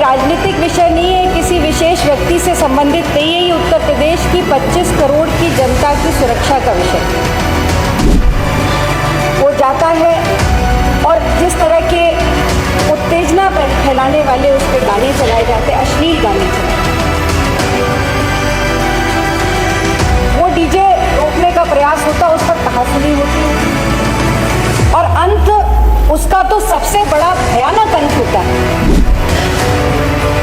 राजनीतिक विषय नहीं है, किसी विशेष व्यक्ति से संबंधित नहीं है। ये उत्तर प्रदेश की 25 करोड़ की जनता की सुरक्षा का विषय वो जाता है और जिस तरह के उत्तेजना फैलाने वाले उस पर गाने चलाए जाते हैं, अश्लील गाने वो डीजे रोकने का प्रयास होता, उस पर कहासुनी होती है और अंत उसका तो सबसे बड़ा भयानक अंत होता है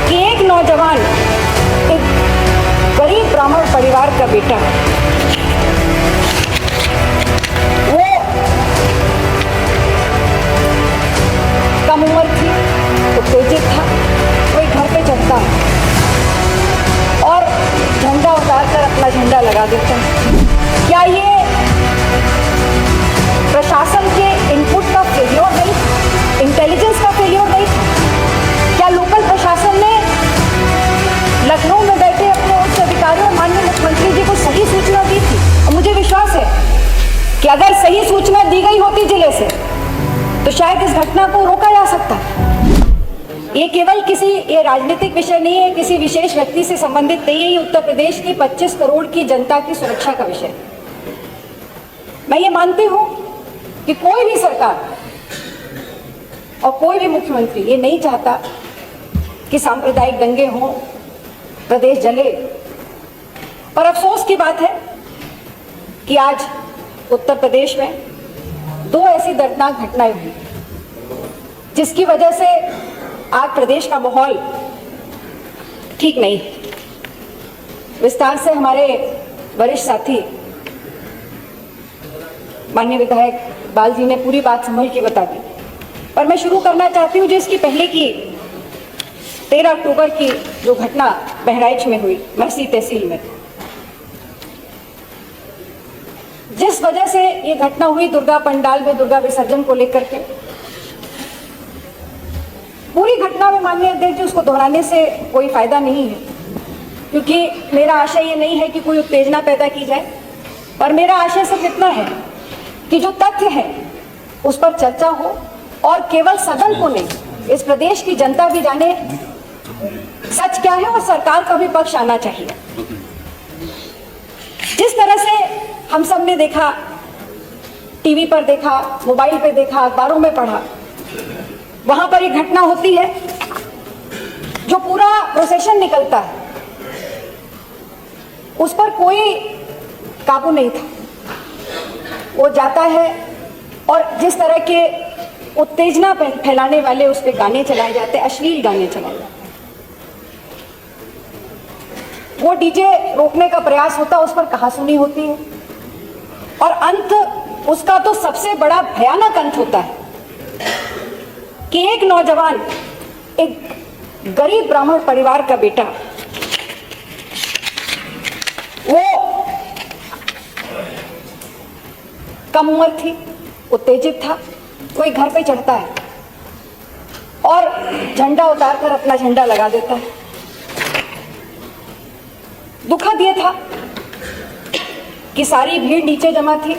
कि एक नौजवान, एक गरीब ब्राह्मण परिवार का बेटा, वो कम उम्र थी, उत्तेजित था, कोई घर पे चढ़ता है और झंडा उतारकर अपना झंडा लगा देता है। क्या ये प्रशासन के इनपुट का फेल्योर नहीं था? इंटेलिजेंस का फेल्योर नहीं था? क्या लोकल प्रशासन ने लखनऊ में बैठे अपने उच्च अधिकारियों और माननीय मुख्यमंत्री जी को सही सूचना दी थी? और मुझे विश्वास है कि अगर सही सूचना दी गई होती जिले से तो शायद इस घटना को रोका जा सकता। ये केवल ये राजनीतिक विषय नहीं है, किसी विशेष व्यक्ति से संबंधित नहीं है। ये उत्तर प्रदेश की 25 करोड़ की जनता की सुरक्षा का विषय। मैं ये मानती हूं कि कोई भी सरकार और कोई भी मुख्यमंत्री ये नहीं चाहता कि सांप्रदायिक दंगे हों, प्रदेश जले। पर अफसोस की बात है कि आज उत्तर प्रदेश में 2 ऐसी दर्दनाक घटनाएं हुई जिसकी वजह से आज प्रदेश का माहौल ठीक नहीं। विस्तार से हमारे वरिष्ठ साथी माननीय विधायक बाल जी ने पूरी बात संभल के बता दी, पर मैं शुरू करना चाहती हूँ जो इसकी पहले की 13 अक्टूबर की जो घटना बहराइच में हुई, महसी तहसील में, जिस वजह से ये घटना हुई दुर्गा पंडाल में दुर्गा विसर्जन को लेकर के। पूरी घटना में माननीय अध्यक्ष जी उसको दोहराने से कोई फायदा नहीं है, क्योंकि मेरा आशय ये नहीं है कि कोई उत्तेजना पैदा की जाए, पर मेरा आशय सिर्फ इतना है कि जो तथ्य है उस पर चर्चा हो और केवल सदन को नहीं, इस प्रदेश की जनता भी जाने सच क्या है और सरकार का भी पक्ष आना चाहिए। जिस तरह से हम सब ने देखा, टीवी पर देखा, मोबाइल पे देखा, अखबारों में पढ़ा, वहां पर एक घटना होती है, जो पूरा प्रोसेशन निकलता है उस पर कोई काबू नहीं था। वो जाता है और जिस तरह के उत्तेजना फैलाने वाले उस पे गाने चलाए जाते हैं, अश्लील गाने चलाए जाते हैं, वो डीजे रोकने का प्रयास होता, उस पर कहासुनी होती है और अंत उसका तो सबसे बड़ा भयानक अंत होता है कि एक नौजवान, एक गरीब ब्राह्मण परिवार का बेटा, वो कम उम्र थी, उत्तेजित था, कोई घर पे चढ़ता है और झंडा उतारकर अपना झंडा लगा देता है। दुखद ये था कि सारी भीड़ नीचे जमा थी,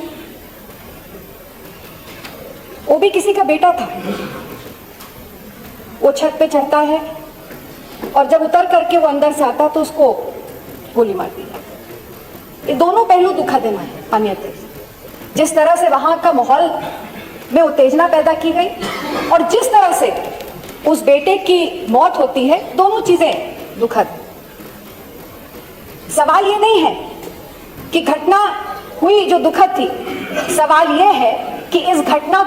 वो भी किसी का बेटा था। वो छत पे चढ़ता है और जब उतर करके वो अंदर से आता तो उसको गोली मार दी जाती। ये दोनों पहलू दुखद है माननीय अध्यक्ष। जिस तरह से वहां का माहौल में उत्तेजना पैदा की गई और जिस तरह से उस बेटे की मौत होती है, दोनों चीजें दुखद। सवाल ये नहीं है कि घटना हुई जो दुखद थी, सवाल ये है कि इस घटना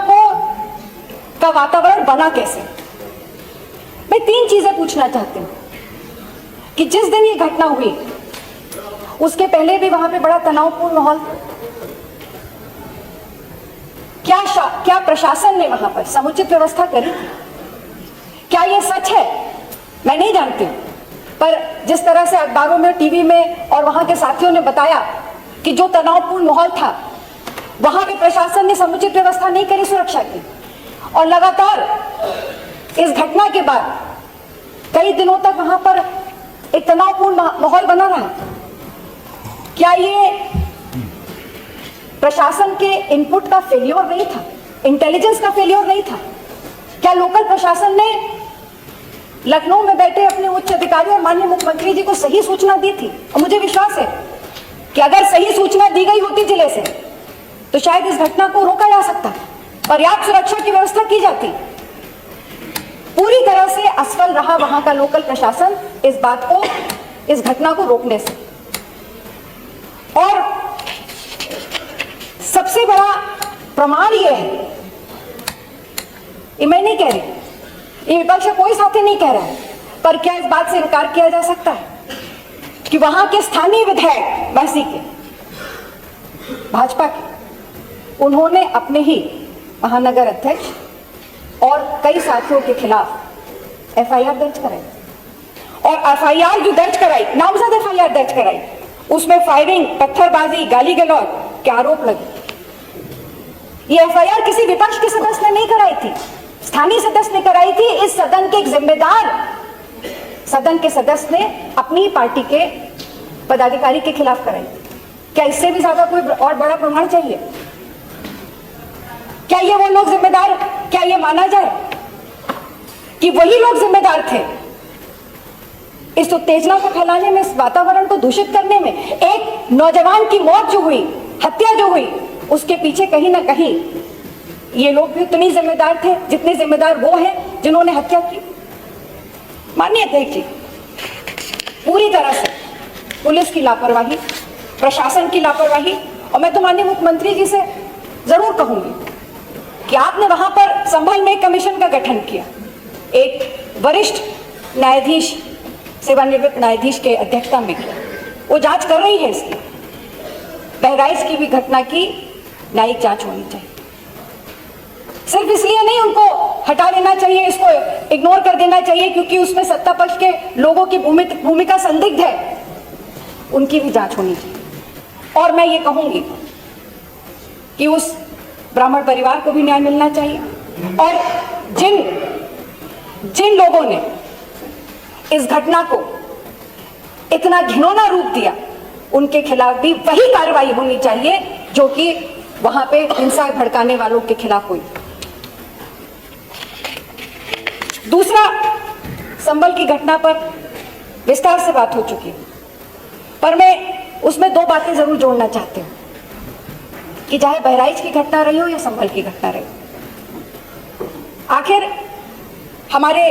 का वातावरण बना कैसे। मैं 3 चीजें पूछना चाहती हूँ कि जिस दिन ये घटना हुई उसके पहले भी वहां पे बड़ा तनावपूर्ण माहौल था। क्या प्रशासन ने वहां पर समुचित व्यवस्था करी थी? क्या ये सच है? मैं नहीं जानती, पर जिस तरह से अखबारों में, टीवी में और वहां के साथियों ने बताया कि जो तनावपूर्ण माहौल था, वहां पे प्रशासन ने समुचित व्यवस्था नहीं करी सुरक्षा की और लगातार इस घटना के बाद कई दिनों तक वहां पर एक तनावपूर्ण माहौल बना रहा। क्या ये प्रशासन के इनपुट का फेल्योर नहीं था? इंटेलिजेंस का फेल्योर नहीं था? क्या लोकल प्रशासन ने लखनऊ में बैठे अपने उच्च अधिकारी और माननीय मुख्यमंत्री जी को सही सूचना दी थी। और मुझे विश्वास है कि अगर सही सूचना दी गई होती जिले से तो शायद इस घटना को रोका जा सकता, पर्याप्त सुरक्षा की व्यवस्था की जाती। पूरी तरह से असफल रहा वहां का लोकल प्रशासन इस बात को, इस घटना को रोकने से। और सबसे बड़ा प्रमाण यह है, ये मैं नहीं कह रही, ये विपक्ष कोई साथी नहीं कह रहा है, पर क्या इस बात से इनकार किया जा सकता है कि वहां के स्थानीय विधायक महसी के, भाजपा के, उन्होंने अपने ही महानगर अध्यक्ष और कई साथियों के खिलाफ एफआईआर दर्ज कराई। और एफआईआर जो दर्ज कराई, नामजद एफआईआर दर्ज कराई, उसमें फायरिंग, पत्थरबाजी, गाली गलौज के आरोप लगे। ये एफआईआर किसी विपक्ष के सदस्य ने नहीं कराई थी, स्थानीय सदस्य ने कराई थी। इस सदन के एक जिम्मेदार सदन के सदस्य ने अपनी पार्टी के पदाधिकारी के खिलाफ कराई। क्या इससे भी ज्यादा कोई और बड़ा प्रमाण चाहिए? क्या ये वो लोग जिम्मेदार, क्या ये माना जाए कि वही लोग जिम्मेदार थे इस उत्तेजना को फैलाने में, इस वातावरण को दूषित करने में? एक नौजवान की मौत जो हुई, हत्या जो हुई, उसके पीछे कहीं ना कहीं ये लोग भी उतने जिम्मेदार थे जितने जिम्मेदार वो हैं जिन्होंने हत्या की। माननीय अध्यक्ष जी, पूरी तरह से पुलिस की लापरवाही, प्रशासन की लापरवाही। और मैं तो माननीय मुख्यमंत्री जी से जरूर कहूंगी कि आपने वहां पर संभल में एक कमीशन का गठन किया, एक वरिष्ठ न्यायाधीश, सेवानिवृत्त न्यायाधीश के अध्यक्षता में किया। वो जांच कर रही है इसकी। बहराइच की भी घटना की न्यायिक जांच होनी चाहिए। सिर्फ इसलिए नहीं उनको हटा देना चाहिए, इसको इग्नोर कर देना चाहिए क्योंकि उसमें सत्ता पक्ष के लोगों की भूमिका संदिग्ध है, उनकी भी जांच होनी चाहिए। और मैं ये कहूंगी कि उस ब्राह्मण परिवार को भी न्याय मिलना चाहिए। और जिन लोगों ने इस घटना को इतना घिनौना रूप दिया, उनके खिलाफ भी वही कार्रवाई होनी चाहिए जो कि वहां पे हिंसा भड़काने वालों के खिलाफ हुई। दूसरा, संभल की घटना पर विस्तार से बात हो चुकी है, पर मैं उसमें दो बातें जरूर जोड़ना चाहती हूं कि चाहे बहराइच की घटना रही हो या संभल की घटना रही हो, आखिर हमारे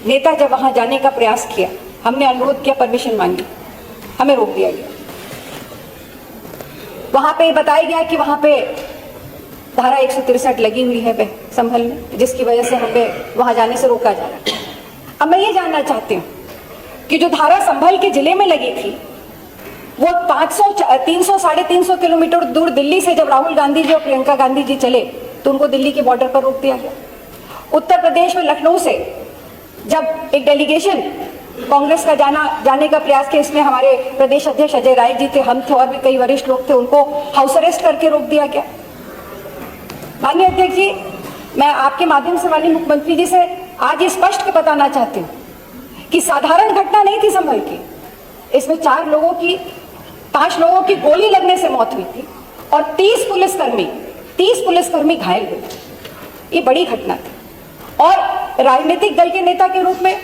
नेता जब वहां जाने का प्रयास किया, हमने अनुरोध किया, परमिशन मांगी, हमें रोक दिया गया। वहां पे बताया गया कि वहां पे धारा 163 लगी हुई है संभल में, जिसकी वजह से हमें वहां जाने से रोका जा रहा है। अब मैं ये जानना चाहती हूँ कि जो धारा संभल के जिले में लगी थी, वो 300-350 किलोमीटर दूर दिल्ली से जब राहुल गांधी जी और प्रियंका गांधी जी चले तो उनको दिल्ली के बॉर्डर पर रोक दिया गया। उत्तर प्रदेश में लखनऊ से जब एक डेलीगेशन कांग्रेस का जाने का प्रयास किया, इसमें हमारे प्रदेश अध्यक्ष अजय राय जी थे, हम थे और भी कई वरिष्ठ लोग थे, उनको हाउस अरेस्ट करके रोक दिया गया। माननीय अध्यक्ष जी, मैं आपके माध्यम से माननीय मुख्यमंत्री जी से आज ये स्पष्ट के बताना चाहती हूँ कि साधारण घटना नहीं थी संभल की। इसमें 5 लोगों की गोली लगने से मौत हुई थी और 30 पुलिसकर्मी घायल हुए। ये बड़ी घटना थी और राजनीतिक दल के नेता के रूप में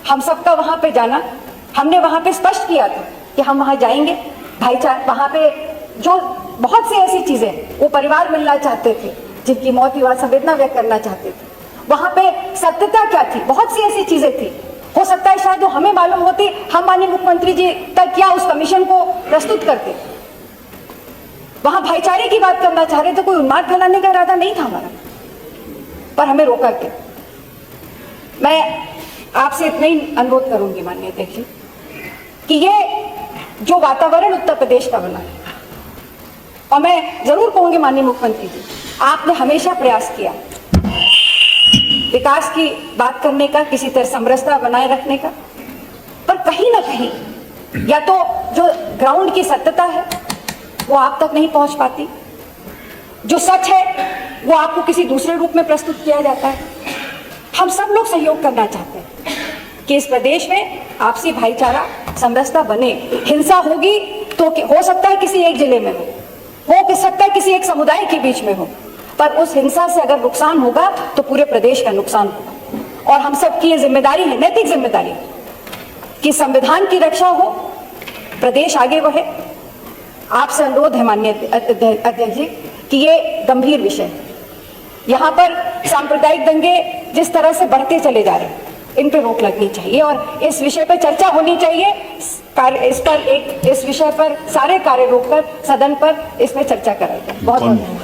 हम सबका वहां पे जाना, हमने वहां पे स्पष्ट किया था कि हम वहां जाएंगे, भाईचारा, वहां पे जो बहुत सी ऐसी चीजें, वो परिवार मिलना चाहते थे जिनकी मौत हुई, संवेदना व्यक्त करना चाहते थे। वहां पे सत्यता क्या थी, बहुत सी ऐसी चीजें थी, हो सकता है शायद वो हमें मालूम होती, हम माननीय मुख्यमंत्री जी तक क्या उस कमीशन को प्रस्तुत करते। वहां भाईचारे की बात करना चाह रहे थे, कोई उन्माद फैलाने का इरादा नहीं था हमारा, पर हमें रोका के। मैं आपसे इतना ही अनुरोध करूंगी माननीय अध्यक्ष जी कि ये जो वातावरण उत्तर प्रदेश का बना है, और मैं जरूर कहूंगी माननीय मुख्यमंत्री जी, आपने हमेशा प्रयास किया विकास की बात करने का, किसी तरह समरसता बनाए रखने का, पर कहीं ना कहीं या तो जो ग्राउंड की सत्यता है वो आप तक नहीं पहुंच पाती, जो सच है वो आपको किसी दूसरे रूप में प्रस्तुत किया जाता है। हम सब लोग सहयोग करना चाहते हैं कि इस प्रदेश में आपसी भाईचारा, समरसता बने। हिंसा होगी तो हो सकता है किसी एक जिले में हो सकता है किसी एक समुदाय के बीच में हो, पर उस हिंसा से अगर नुकसान होगा तो पूरे प्रदेश का नुकसान होगा। और हम सबकी ये जिम्मेदारी है, नैतिक जिम्मेदारी, कि संविधान की रक्षा हो, प्रदेश आगे बढ़े। आपसे अनुरोध है माननीय अध्यक्ष जी कि ये गंभीर विषय, यहाँ पर सांप्रदायिक दंगे जिस तरह से बढ़ते चले जा रहे हैं, इन पे रोक लगनी चाहिए और इस विषय पर चर्चा होनी चाहिए। इस विषय पर सारे कार्य रोककर सदन पर इस पर चर्चा कराई जाए। बहुत बहुत धन्यवाद।